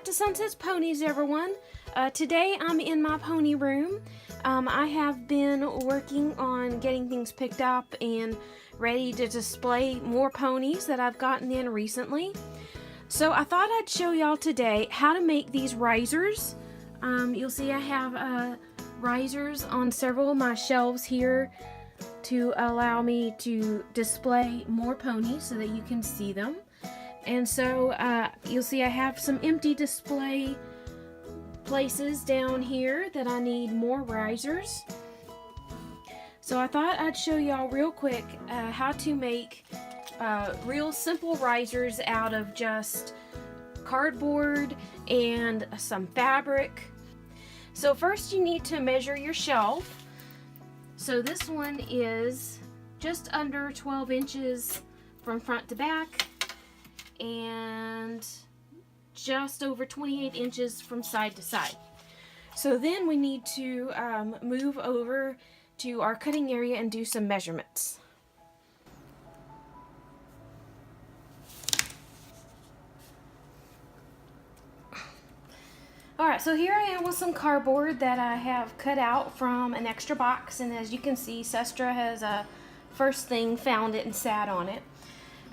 back to Sunset's Ponies, everyone. Today I'm in my pony room. I have been working on getting things picked up and ready to display more ponies that I've gotten in recently. So I thought I'd show y'all today how to make these risers. You'll see I have risers on several of my shelves here to allow me to display more ponies so that you can see them. And so you'll see I have some empty display places down here that I need more risers. So I thought I'd show y'all real quick how to make real simple risers out of just cardboard and some fabric. So first you need to measure your shelf. So this one is just under 12 inches from front to back and just over 28 inches from side to side. So then we need to move over to our cutting area and do some measurements. Alright, so here I am with some cardboard that I have cut out from an extra box, and as you can see, Sestra has first thing found it and sat on it.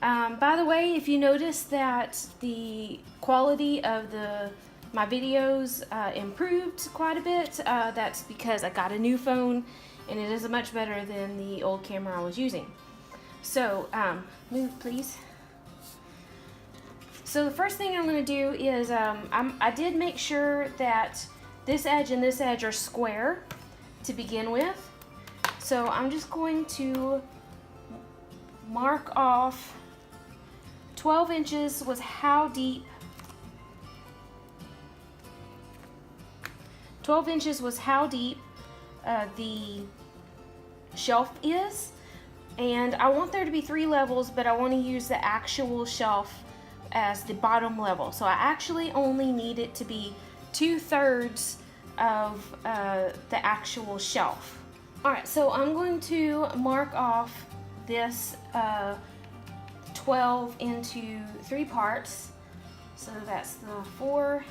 By the way, if you notice that the quality of my videos improved quite a bit, that's because I got a new phone and it is much better than the old camera I was using. So, move please. So the first thing I'm going to do is, I did make sure that this edge and this edge are square to begin with. So I'm just going to mark off 12 inches was how deep 12 inches was how deep the shelf is, and I want there to be 3 levels, but I want to use the actual shelf as the bottom level. So I actually only need it to be 2/3 of the actual shelf. Alright, so I'm going to mark off this 12 into 3 parts. So that's the 4,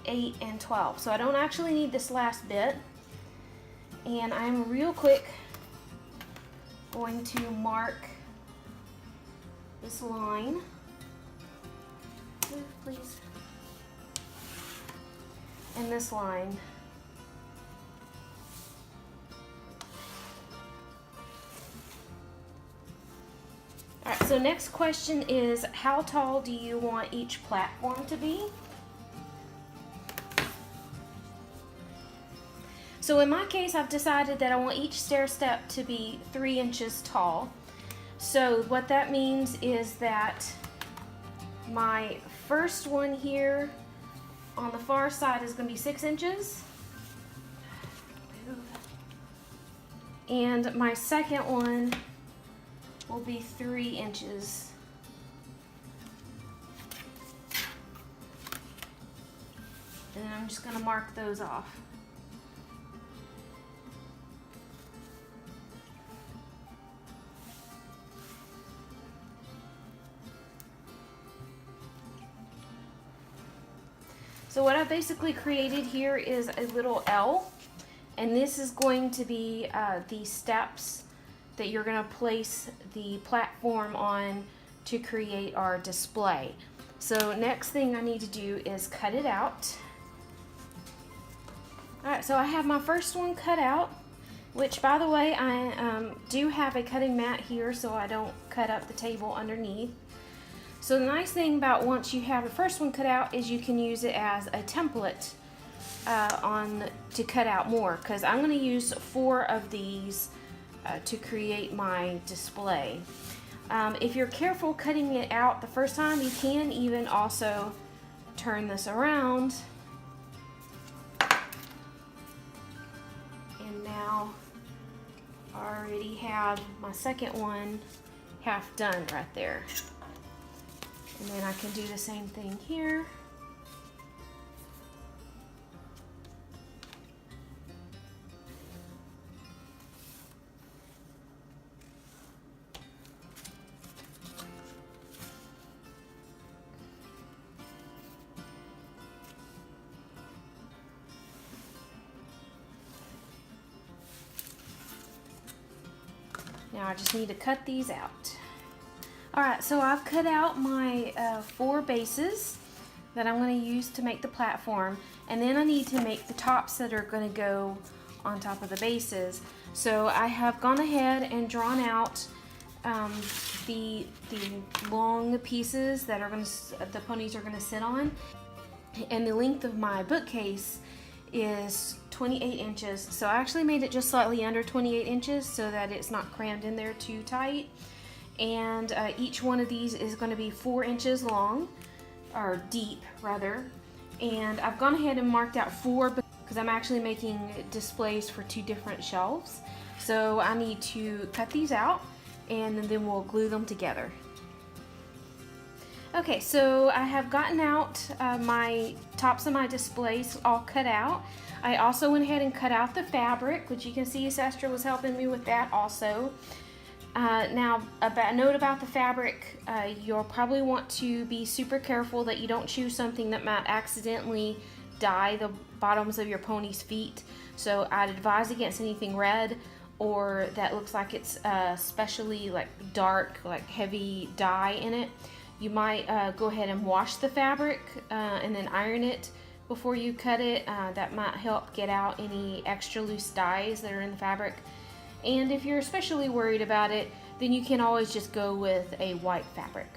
8, and 12. So I don't actually need this last bit. And I'm real quick going to mark this line. Move, please. And this line. Alright, so next question is, how tall do you want each platform to be? So in my case, I've decided that I want each stair step to be 3 inches tall. So what that means is that my first one here on the far side is going to be 6 inches. And my second one will be 3 inches. And I'm just going to mark those off. So what I've basically created here is a little L, and this is going to be the steps that you're going to place the platform on to create our display. So next thing I need to do is cut it out. Alright, so I have my first one cut out, which by the way, I do have a cutting mat here so I don't cut up the table underneath. So the nice thing about once you have the first one cut out is you can use it as a template to cut out more, because I'm going to use 4 of these to create my display. If you're careful cutting it out the first time, you can even also turn this around. And now I already have my second one half done right there. And then I can do the same thing here. Now I just need to cut these out. Alright, so I've cut out my 4 bases that I'm going to use to make the platform, and then I need to make the tops that are going to go on top of the bases. So I have gone ahead and drawn out the long pieces that are going to, the ponies are going to sit on, and the length of my bookcase is 28 inches. So I actually made it just slightly under 28 inches so that it's not crammed in there too tight. And each one of these is going to be 4 inches long, or deep rather. And I've gone ahead and marked out 4 because I'm actually making displays for 2 different shelves. So I need to cut these out and then we'll glue them together. Okay, so I have gotten out my tops of my displays all cut out. I also went ahead and cut out the fabric, which you can see Sastra was helping me with that also. Now, a note about the fabric, you'll probably want to be super careful that you don't choose something that might accidentally dye the bottoms of your pony's feet. So I'd advise against anything red or that looks like it's especially like dark, like heavy dye in it. You might go ahead and wash the fabric and then iron it before you cut it. That might help get out any extra loose dyes that are in the fabric. And if you're especially worried about it, then you can always just go with a white fabric.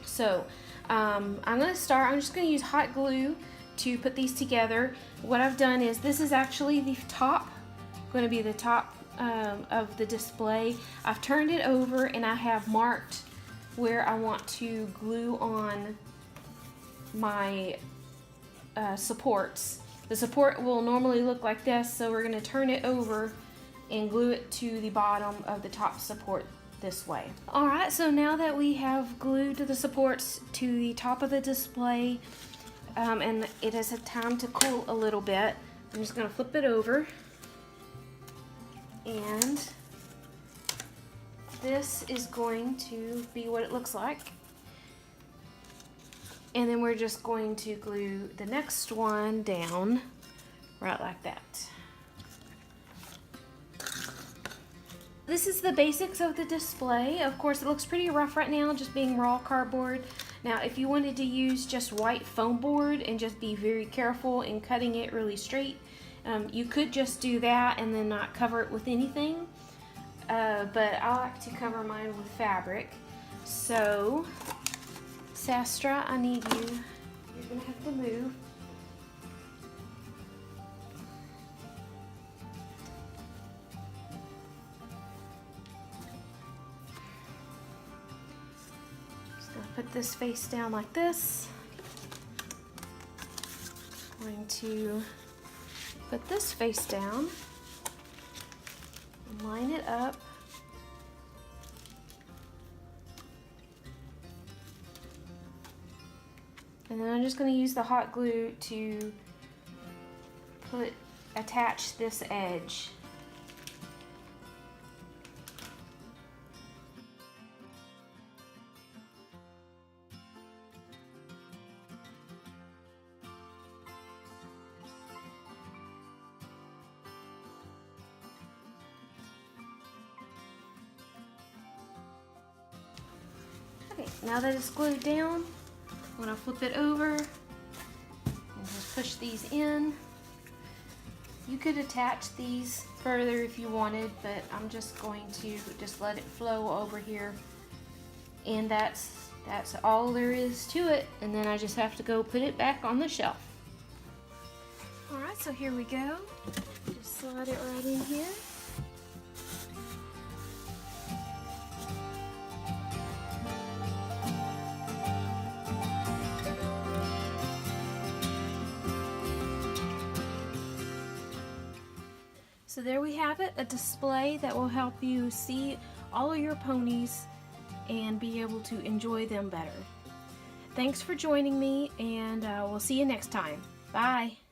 So I'm just going to use hot glue to put these together. What I've done is, this is actually the top, going to be the top of the display. I've turned it over and I have marked where I want to glue on my supports. The support will normally look like this, so we're going to turn it over and glue it to the bottom of the top support this way. Alright, so now that we have glued the supports to the top of the display, and it has had time to cool a little bit, I'm just going to flip it over, and this is going to be what it looks like. And then we're just going to glue the next one down right like that. This is the basics of the display. Of course, it looks pretty rough right now, just being raw cardboard. Now, if you wanted to use just white foam board and just be very careful in cutting it really straight, you could just do that and then not cover it with anything. But I like to cover mine with fabric. So, Sastra, I need you. You're gonna have to move. Put this face down like this. Going to put this face down, line it up, and then I'm just going to use the hot glue to attach this edge. Okay, now that it's glued down, I'm going to flip it over and just push these in. You could attach these further if you wanted, but I'm just going to just let it flow over here. And that's all there is to it. And then I just have to go put it back on the shelf. Alright, so here we go. Just slide it right in here. So there we have it, a display that will help you see all of your ponies and be able to enjoy them better. Thanks for joining me, and we'll see you next time. Bye!